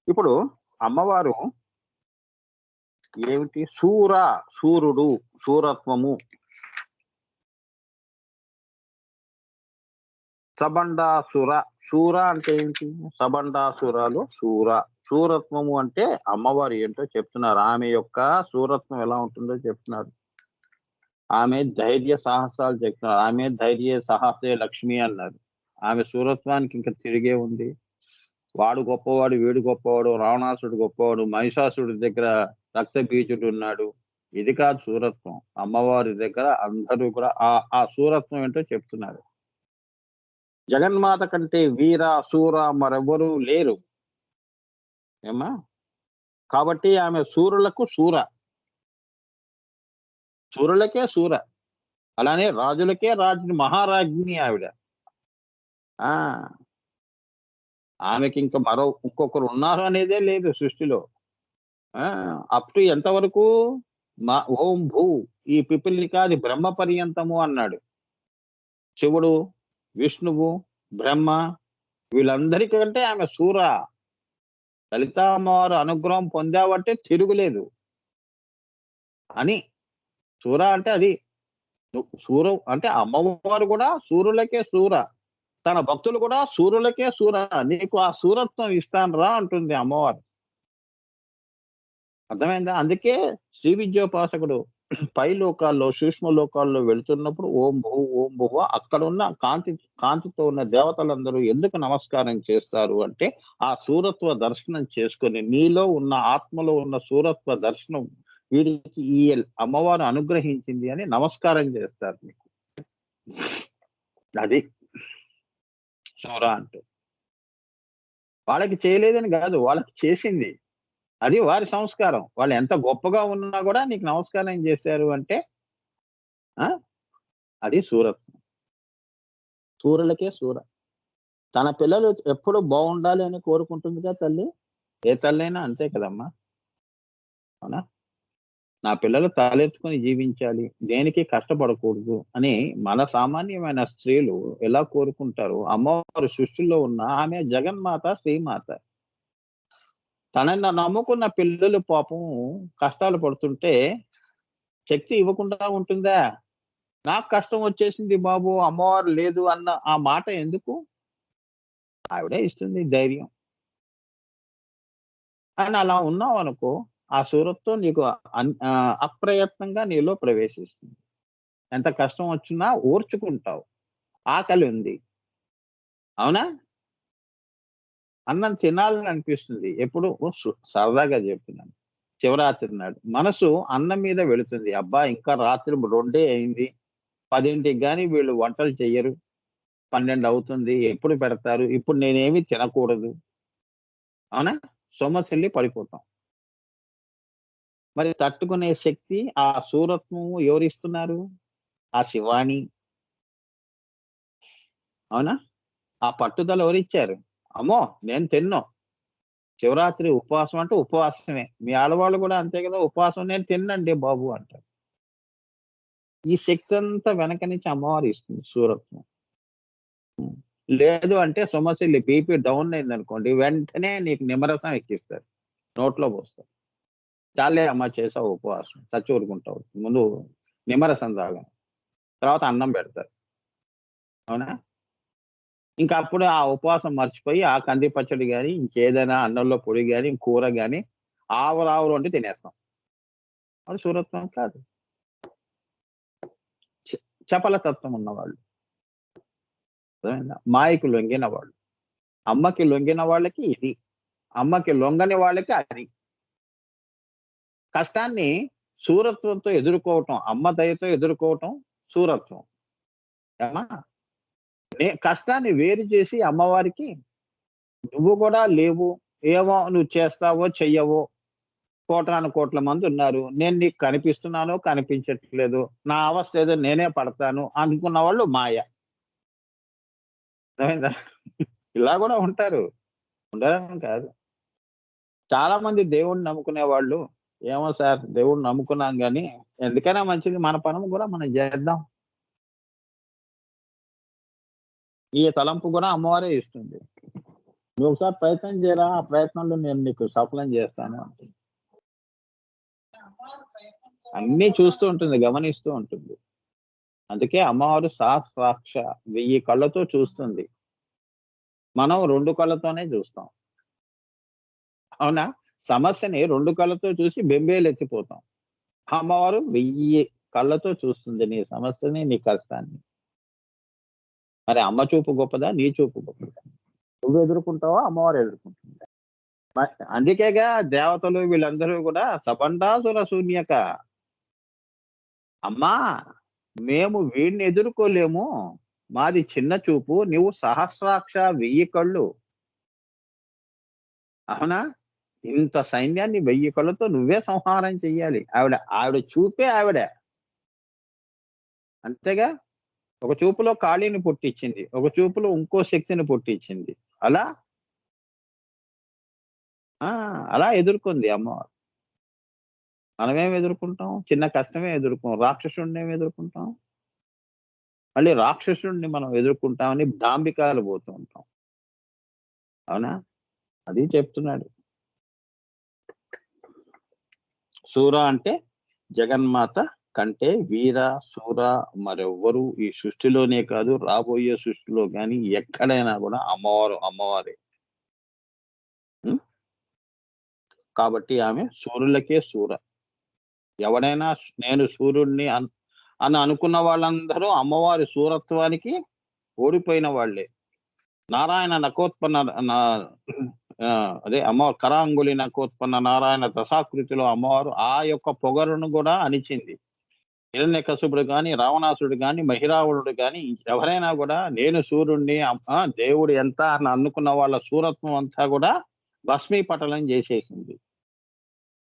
ఇప్పుడు అమ్మవారు ఏమిటి? సూర్యుడు, శూరత్వము. సబండాసుర. శూర అంటే ఏంటి? సబండాసురాలు శూరత్వము అంటే అమ్మవారు ఏంటో చెప్తున్నారు. ఆమె యొక్క శూరత్వం ఎలా ఉంటుందో చెప్తున్నారు. ఆమె ధైర్య సాహసాలు చెప్తున్నారు. ఆమె ధైర్య సాహసే లక్ష్మి అన్నారు. ఆమె శూరత్వానికి ఇంకా తిరిగే ఉంది. వాడు గొప్పవాడు, వీడు గొప్పవాడు, రావణాసుడు గొప్పవాడు, మహిషాసుడి దగ్గర రక్తబీజుడు ఉన్నాడు. ఇది కాదు శూరత్వం. అమ్మవారి దగ్గర అందరూ కూడా ఆ శూరత్వం ఏంటో చెప్తున్నారు. జగన్మాత కంటే వీర శూర మరెవరూ లేరు. ఏమ్మా? కాబట్టి ఆమె శూరులకు శూరులకే శూర. అలానే రాజులకే రాజుని, మహారాజ్ఞి ఆవిడ. ఆ ఆమెకి ఇంకా ఇంకొకరు ఉన్నారు అనేదే లేదు సృష్టిలో. అప్ టు ఎంతవరకు? ఓం భూ ఈ పిపిలికాది బ్రహ్మ పర్యంతము అన్నాడు. శివుడు, విష్ణువు, బ్రహ్మ వీళ్ళందరికంటే ఆమె శూర. లలితామ్మవారు అనుగ్రహం పొందావంటే తిరుగులేదు అని. శూర అంటే అది. శూరు అంటే అమ్మవారు కూడా సూర్యులకే శూర. తన భక్తులు కూడా సూర్యులకే శూర. నీకు ఆ శూరత్వం ఇస్తాను రా అంటుంది అమ్మవారు. అర్థమైందా? అందుకే శ్రీ విద్యోపాసకుడు పై లోకాల్లో, సూక్ష్మ లోకాల్లో వెళుతున్నప్పుడు ఓం భువ అక్కడున్న కాంతితో ఉన్న దేవతలందరూ ఎందుకు నమస్కారం చేస్తారు అంటే, ఆ శూరత్వ దర్శనం చేసుకొని నీలో ఉన్న ఆత్మలో ఉన్న శూరత్వ దర్శనం వీడికి ఈ అమ్మవారు అనుగ్రహించింది అని నమస్కారం చేస్తారు మీకు. అది శూర అంటే. వాళ్ళకి చేయలేదని కాదు, వాళ్ళకి చేసింది. అది వారి సంస్కారం. వాళ్ళు ఎంత గొప్పగా ఉన్నా కూడా నీకు నమస్కారం చేశారు అంటే అది శూరత్వం. శూరులకే శూర. తన పిల్లలు ఎప్పుడు బాగుండాలి అని కోరుకుంటుందిగా తల్లి. ఏ తల్లైనా అంతే కదమ్మా. అవునా? నా పిల్లలు తలెత్తుకొని జీవించాలి, దేనికి కష్టపడకూడదు అని మన సామాన్యమైన స్త్రీలు ఎలా కోరుకుంటారు? అమ్మవారి సృష్టిలో ఉన్న ఆమె జగన్మాత, శ్రీమాత. తనని నమ్ముకున్న పిల్లలు పాపం కష్టాలు పడుతుంటే శక్తి ఇవ్వకుండా ఉంటుందా? నాకు కష్టం వచ్చేసింది బాబు, అమ్మవారు లేదు అన్న ఆ మాట ఎందుకు? ఆవిడే ఇస్తుంది ధైర్యం. అని అలా ఉన్నావు అనుకో, ఆ శూరత్వం నీకు అప్రయత్నంగా నీలో ప్రవేశిస్తుంది. ఎంత కష్టం వచ్చినా ఓర్చుకుంటావు. ఆకలి ఉంది. అవునా? అన్నం తినాలని అనిపిస్తుంది. ఎప్పుడు సరదాగా చెప్తున్నాను. శివరాత్రి నాడు మనసు అన్నం మీద వెళుతుంది. అబ్బా ఇంకా రాత్రి 2 అయింది. 10ంటికి గాని వీళ్ళు వంటలు చెయ్యరు. 12 అవుతుంది. ఎప్పుడు పెడతారు? ఇప్పుడు నేనేమి తినకూడదు. అవునా? సొమ్మసిల్లి పడిపోతాం. మరి తట్టుకునే శక్తి ఆ శూరత్వం ఎవరిస్తున్నారు? ఆ శివాణి. అవునా? ఆ పట్టుదల ఎవరిచ్చారు? అమ్మో నేను తిన్ను. శివరాత్రి ఉపవాసం అంటే ఉపవాసమే. మీ ఆడవాళ్ళు కూడా అంతే కదా! ఉపవాసం నేను తిన్నండి బాబు అంటారు. ఈ శక్తి అంతా వెనక నుంచి అమ్మవారు ఇస్తుంది శూరత్వం. లేదు అంటే సొమ్మసిల్లి బీపీ డౌన్ అయిందనుకోండి, వెంటనే నీకు నిమ్మరసం ఎక్కిస్తారు. నోట్లో పోస్తారు. చాలే అమ్మ చేసావు ఉపవాసం. చచ్చి ఊరుకుంటావు. ముందు నిమ్మరసం తాగను. తర్వాత అన్నం పెడతారు. అవునా? ఇంకా అప్పుడు ఆ ఉపవాసం మర్చిపోయి ఆ కంది పచ్చడి గాని, ఇంకేదైనా అన్నంలో పొడి గాని, కూర గాని ఆవరావురు వండి తినేస్తాం. అది శూరత్వం కాదు. చపల తత్వం ఉన్నవాళ్ళు. అర్థమైందా? మాయకు లొంగిన వాళ్ళు. అమ్మకి లొంగిన వాళ్ళకి ఇది. అమ్మకి లొంగని వాళ్ళకి అది. కష్టాన్ని శూరత్వంతో ఎదుర్కోవటం, అమ్మ దయతో ఎదుర్కోవటం శూరత్వం. ఏమ్మా? కష్టాన్ని వేరు చేసి అమ్మవారికి నువ్వు కూడా లేవు, ఏమో నువ్వు చేస్తావో చెయ్యవో, కోటాను కోట్ల మంది ఉన్నారు. నేను నీకు కనిపిస్తున్నానో కనిపించట్లేదు. నా అవస్థ ఏదో నేనే పడతాను అనుకున్న వాళ్ళు మాయ. అర్థమైందా? ఇలా కూడా ఉంటారు. ఉండరని కాదు. చాలా మంది దేవుడిని నమ్ముకునే వాళ్ళు, ఏమో సార్ దేవుడిని నమ్ముకున్నాం గాని ఎందుకైనా మంచిది మన పనులు కూడా మనం చేద్దాం. ఈ తలంపు కూడా అమ్మవారే ఇస్తుంది. నువ్వు ఒకసారి ప్రయత్నం చేయరా, ఆ ప్రయత్నంలో నేను నీకు సఫలం చేస్తాను అంటుంది. అన్నీ చూస్తూ ఉంటుంది, గమనిస్తూ ఉంటుంది. అందుకే అమ్మవారు సహస్రాక్ష 1000 కళ్ళతో చూస్తుంది. మనం 2 కళ్ళతోనే చూస్తాం. అవునా? సమస్యని 2 కళ్ళతో చూసి బెంబేలెత్తిపోతాం. అమ్మవారు 1000 కళ్ళతో చూస్తుంది నీ సమస్యని, నీ కష్టాన్ని. మరి అమ్మ చూపు గొప్పదా? నీ చూపు గొప్పదా? నువ్వు ఎదుర్కొంటావా? అమ్మవారు ఎదుర్కొంటుందా? అందుకేగా దేవతలు వీళ్ళందరూ కూడా సబండాసుర శూన్యక. అమ్మా! మేము వీడిని ఎదుర్కోలేము. మాది చిన్న చూపు. నువ్వు సహస్రాక్ష 1000 కళ్ళు. అవునా? ఇంత సైన్యాన్ని 1000 కళ్ళతో నువ్వే సంహారం చెయ్యాలి. ఆవిడ చూపే ఆవిడ. అంతేగా? ఒక చూపులో కాళీని పుట్టిచ్చింది. ఒక చూపులో ఇంకో శక్తిని పుట్టిచ్చింది. అలా ఆ! అలా ఎదుర్కొంది అమ్మవారు. మనమేం ఎదుర్కుంటాం? చిన్న కష్టమే ఎదుర్కోం. రాక్షసుడినేం ఎదుర్కుంటాం? మళ్ళీ రాక్షసుడిని మనం ఎదుర్కుంటామని డాంబికాలు పోతూ ఉంటాం. అవునా? అది చెప్తున్నాడు. శూర అంటే జగన్మాత కంటే వీర, శూర మరెవ్వరు ఈ సృష్టిలోనే కాదు, రాబోయే సృష్టిలో గాని ఎక్కడైనా గూడా అమ్మవారే. హ్మ్. కాబట్టి ఆమె శూరులకే శూర. ఎవడైనా నేను సూర్యుడిని అని అనుకున్న వాళ్ళందరూ అమ్మవారి శూరత్వానికి ఓడిపోయిన వాళ్ళే. నారాయణ నకోత్పన్న నా అదే కరాంగులి నకోత్పన్న నారాయణ దశాకృతిలో అమ్మవారు ఆ యొక్క పొగరును గూడా అణిచింది. హిరణ్యకశిపుడు గాని, రావణాసురుడు గాని, మహిరావణుడు గాని ఎవరైనా గూడా నేను సూర్యుడిని దేవుడు ఎంత అని అనుకున్న వాళ్ళ శూరత్వం అంతా గూడా భస్మీపటలం జేసేసింది.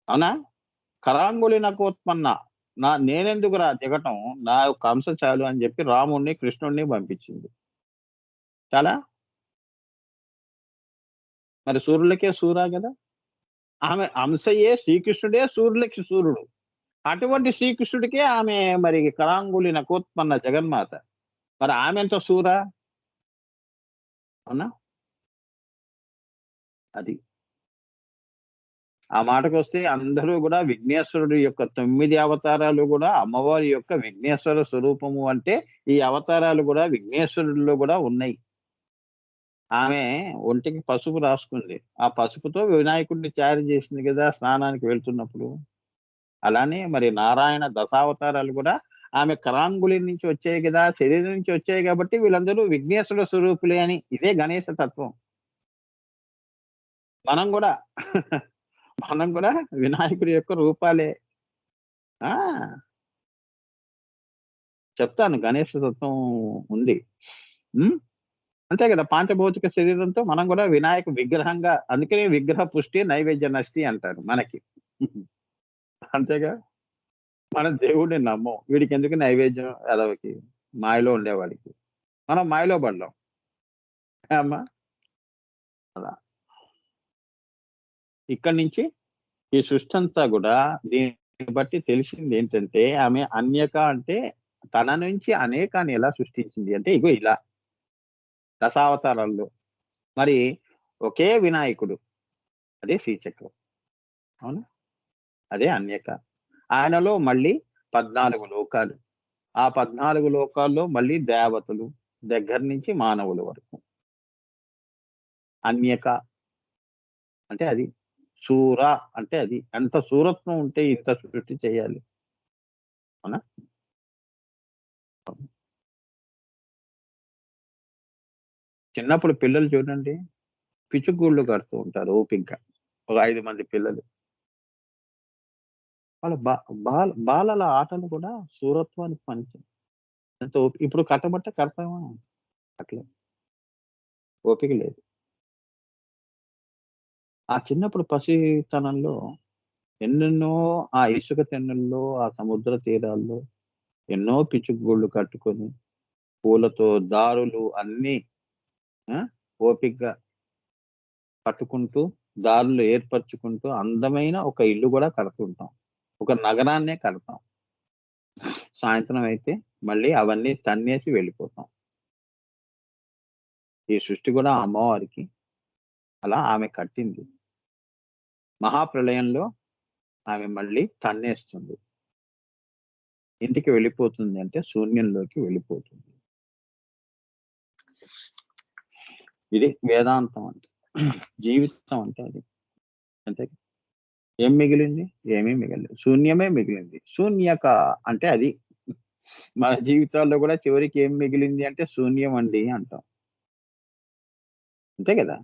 అవునా? కరాంగులి నకోత్పన్న. నేనెందుకురా దిగటం? నా యొక్క అంశ చాలు అని జెప్పి రాముడిని, కృష్ణుడిని పంపించింది. చాలా మరి సూర్యులకే శూరా గదా! ఆమె అంశయే శ్రీకృష్ణుడే సూర్యులకి సూర్యుడు. అటువంటి శ్రీకృష్ణుడికే ఆమె మరి కరాంగులి నకోత్పన్న జగన్మాత. మరి ఆమెంత శూర? అవునా? అది. ఆ మాటకొస్తే అందరూ గూడా విఘ్నేశ్వరుడు యొక్క 9 అవతారాలు గూడా అమ్మవారి యొక్క విఘ్నేశ్వర స్వరూపము అంటే, ఈ అవతారాలు గూడా విఘ్నేశ్వరుడిలో గూడా ఉన్నాయి. ఆమె ఒంటికి పసుపు రాసుకుంది. ఆ పసుపుతో వినాయకుడిని తయారు జేసింది గదా! స్నానానికి వెళ్తున్నప్పుడు. అలానే మరి నారాయణ దశావతారాలు గూడా ఆమె కరాంగుళి నుంచి వచ్చాయి గదా! శరీరం నుంచి వచ్చాయి గాబట్టి వీళ్ళందరూ విఘ్నేశ్వర స్వరూపులే అని. ఇదే గణేశ తత్వం. మనం గూడా మనం గూడా వినాయకుడి యొక్క రూపాలే. ఆ! చెప్తాను గణేష తత్వం ఉంది. హ్మ్. అంతే గదా! పాంచభౌతిక శరీరంతో మనం గూడా వినాయక విగ్రహంగా అందుకనే విగ్రహ పుష్టి, నైవేద్య నష్టి అంటారు మనకి. అంతేగా? మనం దేవుడిని నమ్మం. వీడికెందుకు నైవేద్యం ఎదవకి, మాయలో ఉండేవాడికి. మనం మాయలో పడ్డాం. అమ్మా! అలా. ఇక్కడి నుంచి ఈ సృష్టంతా గూడా దీన్ని బట్టి తెలిసిందేంటంటే, ఆమె అన్యక అంటే తన నుంచి అనేకాన్ని ఎలా సృష్టించింది అంటే, ఇగో ఇలా దశావతారాల్లో. మరి ఒకే వినాయకుడు. అదే శ్రీచక్రం. అవునా? అదే అన్యక. ఆయనలో మళ్ళీ 14 లోకాలు. ఆ 14 లోకాల్లో మళ్ళీ దేవతలు దగ్గర నుంచి మానవుల వరకు. అన్యక అంటే అది. శూర అంటే అది. ఎంత శూరత్వం ఉంటే ఇంత సృష్టి చేయాలి. అవునా? చిన్నప్పుడు పిల్లలు చూడండి పిచ్చుగూళ్ళు కడుతూ ఉంటారు ఓపికగా. ఒక 5 మంది పిల్లలు. వాళ్ళ బాలల ఆటలు కూడా శూరత్వానికి పనికి. ఎంత ఇప్పుడు కట్టమంటే కడతామా? కట్టలేం. ఓపిక లేదు. ఆ చిన్నప్పుడు పసితనంలో ఎన్నెన్నో ఆ ఇసుక తిన్నెల్లో, ఆ సముద్ర తీరాల్లో ఎన్నో పిచ్చుగూళ్ళు కట్టుకొని, పూలతో దారులు అన్నీ ఆ! ఓపికగా కట్టుకుంటూ, దారులు ఏర్పరచుకుంటూ అందమైన ఒక ఇల్లు గూడా కడుతుంటాం. ఒక నగరాన్నే కడతాం. సాయంత్రం అయితే మళ్ళీ అవన్నీ తన్నేసి వెళ్ళిపోతాం. ఈ సృష్టి గూడా అమ్మవారికి అలా ఆమె కట్టింది. మహాప్రళయంలో ఆమె మళ్ళీ తన్నేస్తుంది. ఇంటికి వెళ్ళిపోతుంది అంటే శూన్యంలోకి వెళ్ళిపోతుంది. ఇది వేదాంతం అంటే. జీవితం అంటే అది. అంతే. ఏం మిగిలింది? ఏమీ మిగలలేదు. శూన్యమే మిగిలింది. శూన్యక అంటే అది. మన జీవితాల్లో కూడా చివరికి ఏం మిగిలింది అంటే శూన్యం అండి అంటాం. అంతే కదా!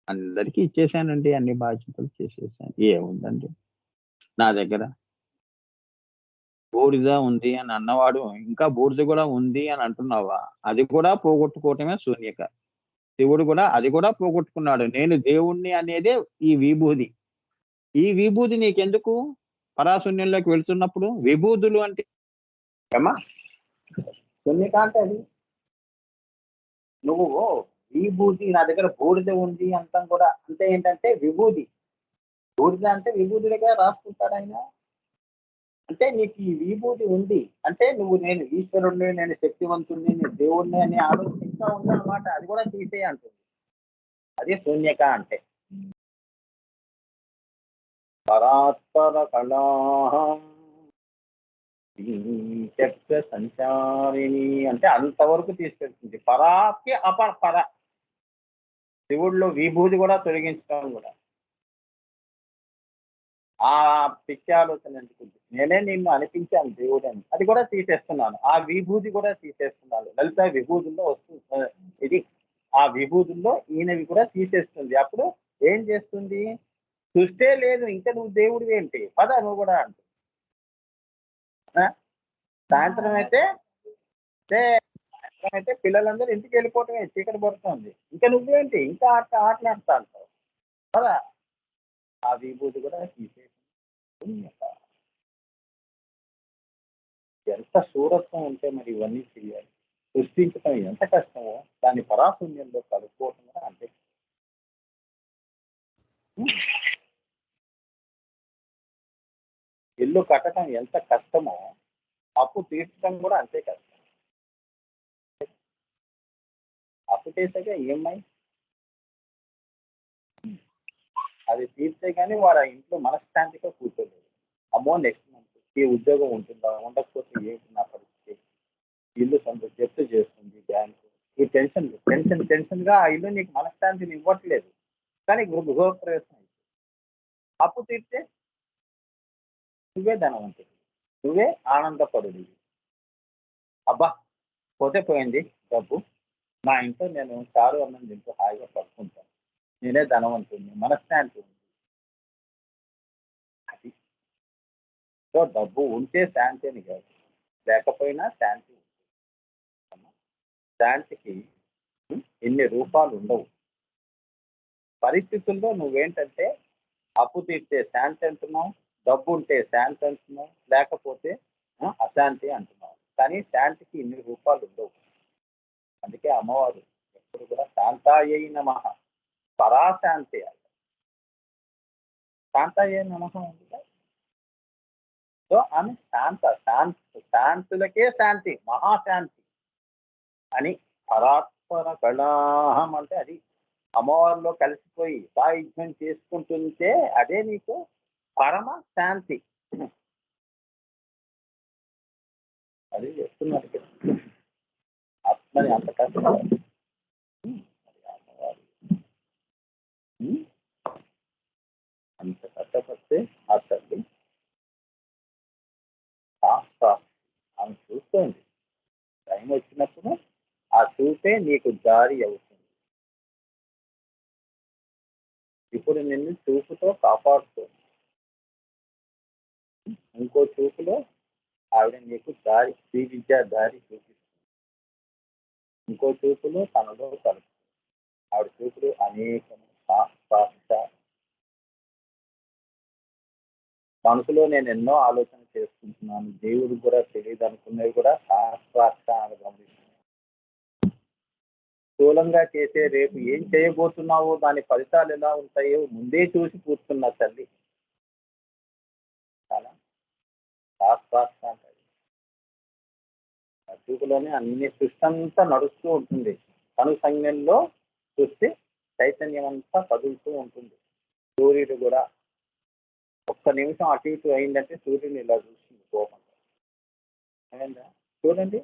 అందరికీ ఇచ్చేసానండి. అన్ని బాధ్యతలు చేసేసాను. ఏముందండి నా దగ్గర? బూడిద ఉంది అని అన్నవాడు ఇంకా బూడిద కూడా ఉంది అని అంటున్నావా? అది కూడా పోగొట్టుకోవటమే శూన్యక. శివుడు కూడా అది కూడా పోగొట్టుకున్నాడు. నేను దేవుడిని అనేదే ఈ విభూది. ఈ విభూది నీకెందుకు? పరాశూన్యంలోకి వెళ్తున్నప్పుడు విభూదులు అంటే ఏమ్మా? శూన్యక అంటే అది. నువ్వు విభూది నా దగ్గర బూడిద ఉంది అంటాం కూడా అంటే ఏంటంటే విభూది. బూడిద అంటే విభూదిగా రాసుకుంటాడు ఆయన. అంటే నీకు ఈ విభూతి ఉంది. అంటే నువ్వు నేను ఈశ్వరుడిని, నేను శక్తివంతుడిని, నేను దేవుడిని అనే ఆలోచన ఇంకా ఉందన్నమాట. అది కూడా తీసేయి అంటుంది. అదే శూన్యక అంటే. పరాత్పర కళాహం చక్ర సంచారిణి అంటే అంతవరకు తీసుకెళ్తుంది. పరాకి అపర పర. శివుడిలో విభూతి కూడా తొలగించడం కూడా. ఆ పిచ్చి ఆలోచన ఎందుకుంది? నేనే నిన్ను అనిపించాను దేవుడని. అది కూడా తీసేస్తున్నాను. ఆ విభూతి కూడా తీసేస్తున్నాను. లలిత విభూతుల్లో వస్తుంది ఇది. ఆ విభూతుల్లో ఈయనవి కూడా తీసేస్తుంది. అప్పుడు ఏం చేస్తుంది? సృష్టే లేదు. ఇంకా నువ్వు దేవుడివేంటి? పద నువ్వు కూడా అంటుంది. సాయంత్రం అయితే సాయంత్రం అయితే పిల్లలందరూ ఇంటికి వెళ్ళిపోవటమే. చీకటి పడుతుంది. ఇంకా నువ్వేంటి? ఇంకా ఆటలాడుతా అంటావు. పద. ఆ విభూతి కూడా తీసేస్తుంది. ఎంత శూరత్వం ఉంటే మరి ఇవన్నీ చేయాలి. సృష్టించడం ఎంత కష్టమో దాన్ని పరాశూన్యంలో కలుపుకోవటం కూడా అంతే. ఇల్లు కట్టడం ఎంత కష్టమో అప్పు తీర్చడం కూడా అంతే కష్టం. అప్పు చేసాక ఈఎంఐ అది తీర్చే కానీ వాడు ఆ ఇంట్లో మనశ్శాంతిగా కూర్చోలేదు. అమ్మో నెక్స్ట్ మంత్ ఈ ఉద్యోగం ఉంటుందా, ఉండకపోతే ఏంటి నా పరిస్థితి, ఇల్లు కొంత జప్తు చేస్తుంది బ్యాంకు, ఈ టెన్షన్ గా ఆ ఇల్లు నీకు మనశ్శాంతిని ఇవ్వట్లేదు. కానీ గృహప్రవేశం అప్పు తీర్చే నువ్వే ధనవంతుడు, నువ్వే ఆనందపరుడు. అబ్బా పోతే పోయింది డబ్బు, నా ఇంట్లో నేను చారు అన్నం తింటూ హాయిగా పడుకుంటాను, నేనే ధనవంతుడిని, మనశ్శాంతి ఉంది. అది సో డబ్బు ఉంటే శాంతి అని కాదు, లేకపోయినా శాంతి ఉంది. శాంతికి ఎన్ని రూపాలు ఉండవు. పరిస్థితుల్లో నువ్వేంటంటే అప్పు తీర్చే శాంతి అంటున్నావు, డబ్బు ఉంటే శాంతి అంటున్నావు, లేకపోతే అశాంతి అంటున్నావు. కానీ శాంతికి ఇన్ని రూపాలు ఉండవు. అందుకే అమ్మవారు ఎప్పుడు కూడా శాంతాయై నమః, పరాశాంతి అంట. శాంతాయై నమః ఉంది కదా. సో ఆమె శాంతులకే శాంతి, మహాశాంతి అని. పరాత్పర కళాహం అంటే అది. అమ్మవారిలో కలిసిపోయి సాయుధ్యం చేసుకుంటుంటే అదే నీకు పరమ శాంతి. అది చెప్తున్నారు ఇక్కడ. ఆత్మని అంత కష్టపడాలి. అమ్మవారు అంత కష్టపడితే ఆ తల్లి ఆమె చూస్తుంది. టైం వచ్చినప్పుడు ఆ చూపే నీకు దారి అవుతుంది. ఇప్పుడు నిన్ను చూపుతో కాపాడుతుంది. ఇంకో చూపులో ఆవిడ నీకు దారి, శ్రీ విద్యా దారి చూపిస్తుంది. ఇంకో చూపులో తనలో కలుపు. ఆవిడ చూపులు అనేకము. మనసులో నేను ఎన్నో ఆలోచన చేసుకుంటున్నాను, దేవుడు కూడా తెలియదు అనుకున్నవి కూడా శాస్త్రార్థాన్ని గమనిస్తున్నాను. స్థూలంగా చేసే రేపు ఏం చేయబోతున్నావో దాని ఫలితాలు ఎలా ఉంటాయో ముందే చూసి కూర్చున్న తల్లి. చాలా శాస్త్రార్థ అంటారు. చూపులోనే అన్ని సృష్టి అంతా నడుస్తూ ఉంటుంది. కను సంజ్ఞంలో సృష్టి చైతన్యం అంతా కదులుతూ ఉంటుంది. సూర్యుడు కూడా ఒక్క నిమిషం అటు ఇటు అయిందంటే సూర్యుని ఇలా చూస్తుంది కోపంగా. అయిందా? చూడండి.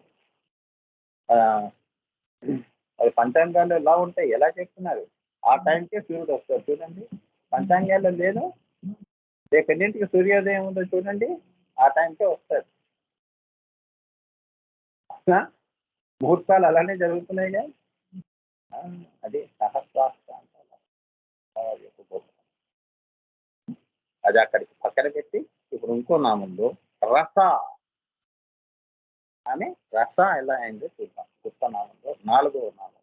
ఆ, అది పంచాంగాలు ఎలా ఉంటాయి, ఎలా చెప్తున్నారు? ఆ టైంకే సూర్యుడు వస్తారు చూడండి. పంచాంగాల్లో లేదు, రేపు ఎన్నింటికి సూర్యోదయం ఉందో చూడండి, ఆ టైంకే వస్తారు. ఆ, ముహూర్తాలు అలానే జరుగుతున్నాయిగా. ఆ, అది సహస్రాస్త్ర అంటారు. అది అక్కడికి పక్కన పెట్టి ఇప్పుడు ఇంకో నామంలో రస అని, రస ఎలా అయిందో చూద్దాం. కొత్త నామంలో 4వ నామం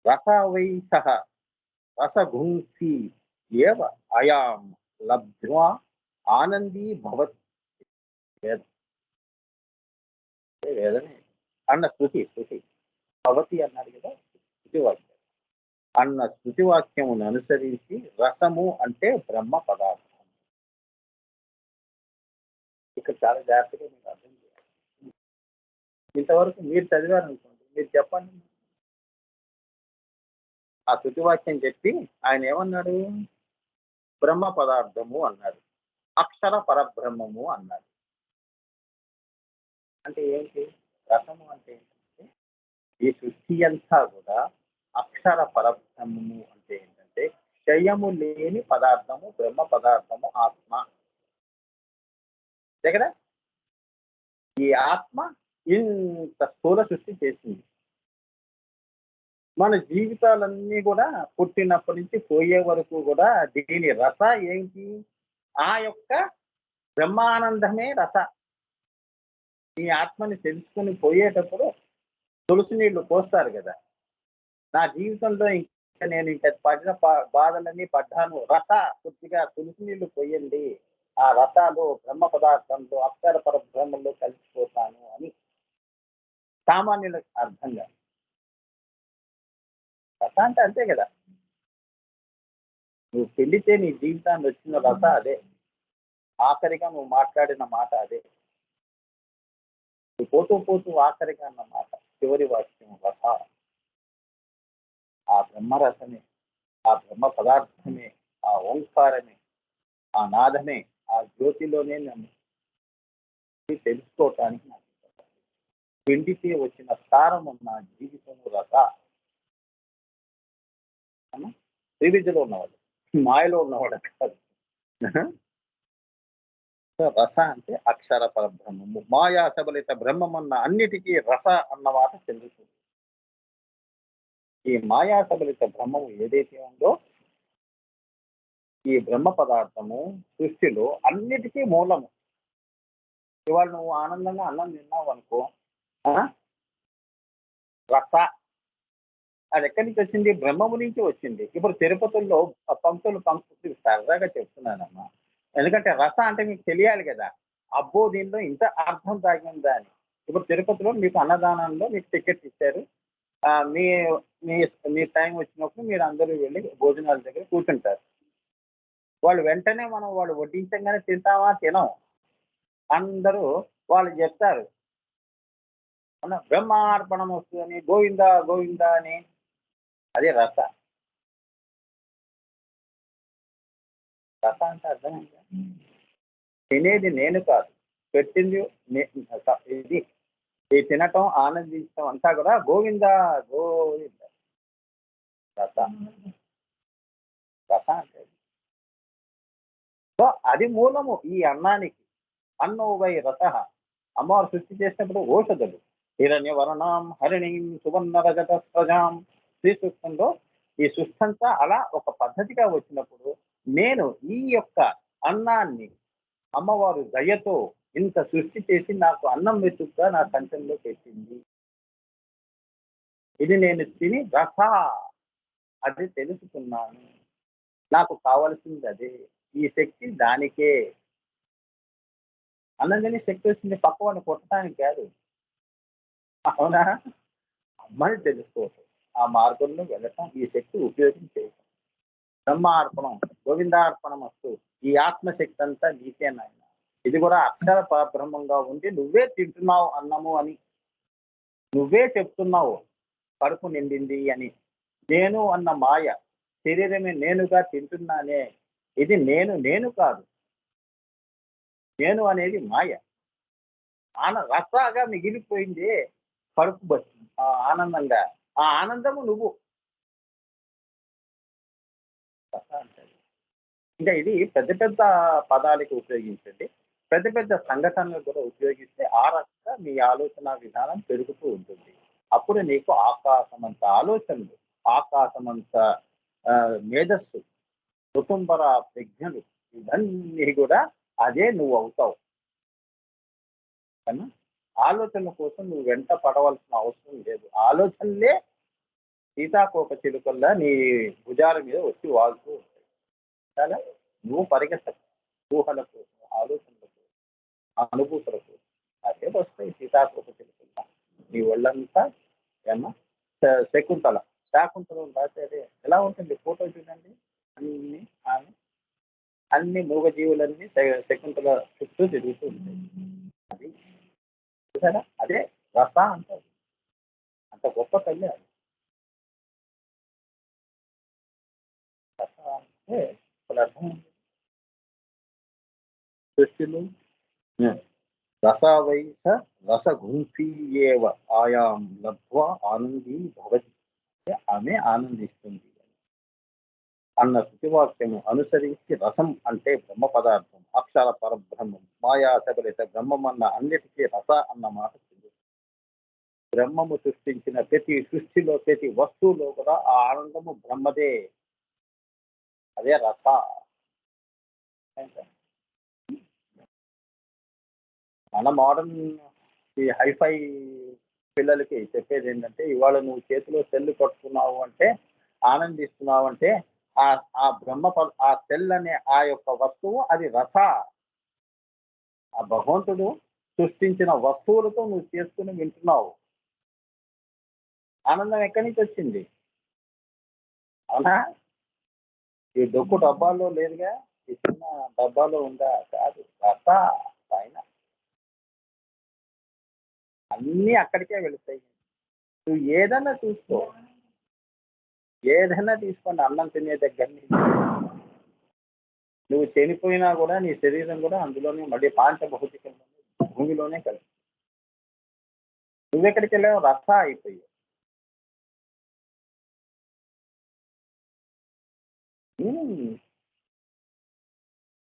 రస వై సహ రసగుంసి ఏవ అయాం లబ్ధ్వా ఆనందీ భవతి. వేదం వేదమే అన్న శృతి భవతి అన్నాడు కదా, శృతివాక్యం. అన్న శృతివాక్యమును అనుసరించి రసము అంటే బ్రహ్మ పదార్థం. ఇక్కడ చాలా జాగ్రత్తగా మీకు అర్థం చేయాలి. ఇంతవరకు మీరు చదివారనుకోండి, మీరు చెప్పండి. ఆ శృతివాక్యం చెప్పి ఆయన ఏమన్నాడు? బ్రహ్మ పదార్థము అన్నాడు, అక్షర పరబ్రహ్మము అన్నాడు. అంటే ఏంటి? రసము అంటే ఏంటంటే ఈ సృష్టి అంతా కూడా అక్షర పరబ్రహ్మము అంటే ఏంటంటే క్షయము లేని పదార్థము, బ్రహ్మ పదార్థము ఆత్మ. దగ్గర ఈ ఆత్మ ఇంత స్థూల సృష్టి చేసింది. మన జీవితాలన్నీ కూడా పుట్టినప్పటి నుంచి పోయే వరకు కూడా దీని రస ఏంటి? ఆ యొక్క బ్రహ్మానందమే రస. ఈ ఆత్మని తెలుసుకుని పోయేటప్పుడు తులసి నీళ్లు పోస్తారు కదా. నా జీవితంలో ఇంకా నేను ఇంకా పడిన బాధలన్నీ పడ్డాను, రస కొద్దిగా తులసి నీళ్లు పోయండి, ఆ రసాలు బ్రహ్మ పదార్థంలో అక్షర పరబ్రహ్మంలో కలిసిపోతాను అని సామాన్యులకు అర్థంగా. రస అంటే అంతే కదా, నువ్వు పెళ్లితే నీ జీవితాన్ని వచ్చిన రస అదే. ఆఖరిగా నువ్వు మాట్లాడిన మాట అదే. నువ్వు పోతూ పోతూ ఆఖరిగా అన్న మాట, చివరి వాక్యం రస. ఆ బ్రహ్మరసమే, ఆ బ్రహ్మ పదార్థమే, ఆ ఓంకారమే, ఆ నాదమే, ఆ జ్యోతిలోనే నన్ను తెలుసుకోవటానికి నాకు పిండితే వచ్చిన సారము నా జీవితము రస. శ్రీవిద్యలో ఉన్నవాడు, మాయలో ఉన్నవాడు కాదు. రస అంటే అక్షర పరబ్రహ్మము, మాయా సబలిత బ్రహ్మం అన్న అన్నిటికీ రస అన్న మాట చెందుతుంది. ఈ మాయా సబలిత బ్రహ్మము ఏదైతే ఉందో ఈ బ్రహ్మ పదార్థము సృష్టిలో అన్నిటికీ మూలము. ఇవాళ నువ్వు ఆనందంగా అన్నం తిన్నావు అనుకో, రస అది ఎక్కడి నుంచి వచ్చింది? బ్రహ్మము నుంచి వచ్చింది. ఇప్పుడు తిరుపతిలో పంక్తులు సరదాగా చెప్తున్నానమ్మా, ఎందుకంటే రస అంటే మీకు తెలియాలి కదా. అబ్బో దీనిలో ఇంత అర్థం దాగి ఉందా అని. ఇప్పుడు తిరుపతిలో మీకు అన్నదానంలో మీకు టికెట్ ఇచ్చారు. మీ మీ మీ టైం వచ్చినప్పుడు మీరు అందరూ వెళ్ళి భోజనాల దగ్గర కూర్చుంటారు. వాళ్ళు వెంటనే మనం వాళ్ళు వడ్డించగానే తింటామా? తినం. అందరూ వాళ్ళు చెప్తారు బ్రహ్మార్పణం వస్తుందని, గోవింద గోవింద అని. అదే రస. రస అంటే అర్థమైందా? తినేది నేను కాదు, పెట్టింది ఇది. ఈ తినటం ఆనందించడం అంతా కూడా గోవింద గోవింద. రస రస అంటే సో అది మూలము ఈ అన్నానికి. అన్నో వై రస. అమ్మవారు సృష్టి చేసినప్పుడు ఓషధులు హిరణ్యవర్ణం హరిణీం సువర్ణ రజత ప్రజాం శ్రీ సూక్తంలో ఈ సృష్టి అంతా అలా ఒక పద్ధతిగా వచ్చినప్పుడు నేను ఈ యొక్క అన్నాన్ని అమ్మవారు దయతో ఇంత సృష్టి చేసి నాకు అన్నం వెతుగ్గా నా కంచంలో పెట్టింది. ఇది నేను తిని రస అది తెలుసుకున్నాను, నాకు కావలసింది అదే, ఈ శక్తి దానికే. అన్నంగానే శక్తి వచ్చింది పక్క వాడిని కొట్టడానికి కాదు, అవునా? అమ్మని తెలుసుకోవటం, ఆ మార్గంలో వెళ్ళటం, ఈ శక్తి ఉపయోగం చేయటం. బ్రహ్మార్పణం గోవిందార్పణం వస్తూ ఈ ఆత్మశక్తి అంతా నీకే నాయన. ఇది కూడా అక్షర పరబ్రహ్మంగా ఉండి నువ్వే తింటున్నావు అన్నము అని, నువ్వే చెప్తున్నావు కడుపు నిండింది అని. నేను అన్న మాయ శరీరమే నేనుగా తింటున్నానే, ఇది నేను కాదు. నేను అనేది మాయ. రసాగా మిగిలిపోయింది కడుపు ఆనందంగా. ఆ ఆనందము నువ్వు. రస అంటారు. ఇంకా ఇది పెద్ద పెద్ద పదాలకి ఉపయోగించండి. పెద్ద పెద్ద సంఘటనలకు కూడా ఉపయోగిస్తే ఆ రకంగా మీ ఆలోచన విధానం పెరుగుతూ ఉంటుంది. అప్పుడు నీకు ఆకాశమంత ఆలోచనలు, ఆకాశమంత మేధస్సు, కుటుంబర ప్రజ్ఞలు ఇవన్నీ కూడా అదే నువ్వవుతావు. కానీ ఆలోచనల కోసం నువ్వు వెంట పడవలసిన అవసరం లేదు. ఆలోచనలే సీతాకోకచిలుకల్లా నీ భుజాల మీద వచ్చి వాలుతూ ఉంటాయి. చాలా నువ్వు పరిగెత్తకు. ఊహల కోసం, ఆలోచనల కోసం, అనుభూతుల కోసం. అదే వస్తాయి సీతాకోకచిలుకల్లా. నీ ఒళ్ళంతా ఏమో శకుంతల. శాకుంతలం రాసేది ఎలా ఉంటుంది ఫోటో చూడండి. అన్ని ఆమె అన్ని మూగజీవులన్నీ శకుంతల చుట్టూ తిరుగుతూ ఉంటాయి. అది చూసారా? అదే రస అంటారు. అంత గొప్ప తల్లి అది. రస అంటే ఇప్పుడు అర్థం సృష్టిలో రసావై స రసగుంఫీయేవ ఆయాం లబ్ధ్వా ఆనందీ భవతి. ఆమె ఆనందిస్తుంది అన్న శృతివాక్యము అనుసరించి రసం అంటే బ్రహ్మ పదార్థం, అక్షర పరబ్రహ్మం, మాయా సబలిత బ్రహ్మం అన్న అన్నిటికీ రస అన్న మాట చెంది బ్రహ్మము సృష్టించిన ప్రతి సృష్టిలో ప్రతి వస్తువులో కూడా ఆ ఆనందము బ్రహ్మదే. అదే రస. మన మోడర్న్ ఈ హైఫై పిల్లలకి చెప్పేది ఏంటంటే ఇవాళ నువ్వు చేతిలో సెల్ పట్టుకున్నావు అంటే ఆనందిస్తున్నావు అంటే ఆ ఆ ఆ సెల్ అనే ఆ యొక్క వస్తువు అది రస. ఆ భగవంతుడు సృష్టించిన వస్తువులతో నువ్వు చేసుకుని వింటున్నావు. ఆనందం ఎక్కడి నుంచి వచ్చింది? అవునా? ఈ డొక్కు డబ్బాల్లో లేదుగా, ఈ చిన్న డబ్బాలో ఉందా? కాదు, రస పైన అన్నీ అక్కడికే వెళుతాయి. నువ్వు ఏదన్నా చూసుకో, ఏదైనా తీసుకోండి, అన్నం తినే దగ్గర నుంచి నువ్వు చనిపోయినా కూడా నీ శరీరం కూడా అందులోనే మళ్ళీ పాంచభౌతికంలోనే భూమిలోనే కలిసి నువ్వెక్కడికి వెళ్ళావు? రస అయిపోయావు.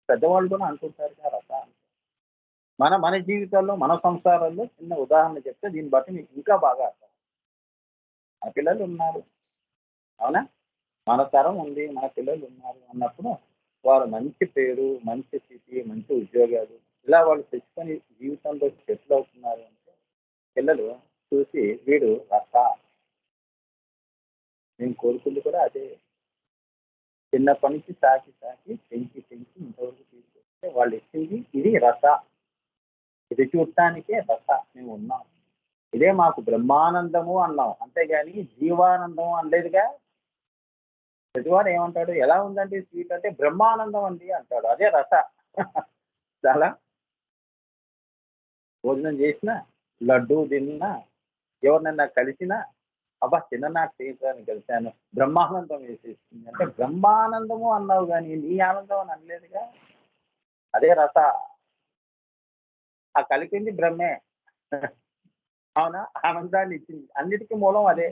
పెద్దవాళ్ళు కూడా అంటుంటారు రస. మన మన జీవితాల్లో మన సంసారాల్లో చిన్న ఉదాహరణ చెప్తే దీన్ని బట్టి మీకు ఇంకా బాగా అర్థం. మన పిల్లలు ఉన్నారు, అవునా? మన తరం ఉంది, మన పిల్లలు ఉన్నారు అన్నప్పుడు వారు మంచి పేరు, మంచి స్థితి, మంచి ఉద్యోగాలు ఇలా వాళ్ళు తెచ్చుకొని జీవితంలో సెటిల్ అవుతున్నారు అంటే పిల్లలు చూసి వీడు రస. నేను కోరుకుంది కూడా అదే. చిన్నప్పటి నుంచి సాకి సాకి పెంచి పెంచి ఇంతవరకు తీసుకొస్తే వాళ్ళు ఇచ్చింది ఇది రస. ఇది చూడటానికే రస మేము ఉన్నాం. ఇదే మాకు బ్రహ్మానందము అన్నాం, అంతేగాని జీవానందం అనలేదుగా. ప్రతివాడు ఏమంటాడు? ఎలా ఉందండి స్వీట్ అంటే బ్రహ్మానందం అండి అంటాడు. అదే రస. చాలా భోజనం చేసినా, లడ్డూ తిన్నా, ఎవరినైనా కలిసినా, అబ్బా చిన్ననాటి స్నేహితులని కలిశాను, బ్రహ్మానందం వేసేస్తుంది అంటే బ్రహ్మానందము అన్నావు కానీ నీ ఆనందం అని అనలేదుగా. అదే రస. ఆ కలిపింది బ్రహ్మే. అవునా? ఆనందాన్ని ఇచ్చింది. అన్నిటికీ మూలం అదే.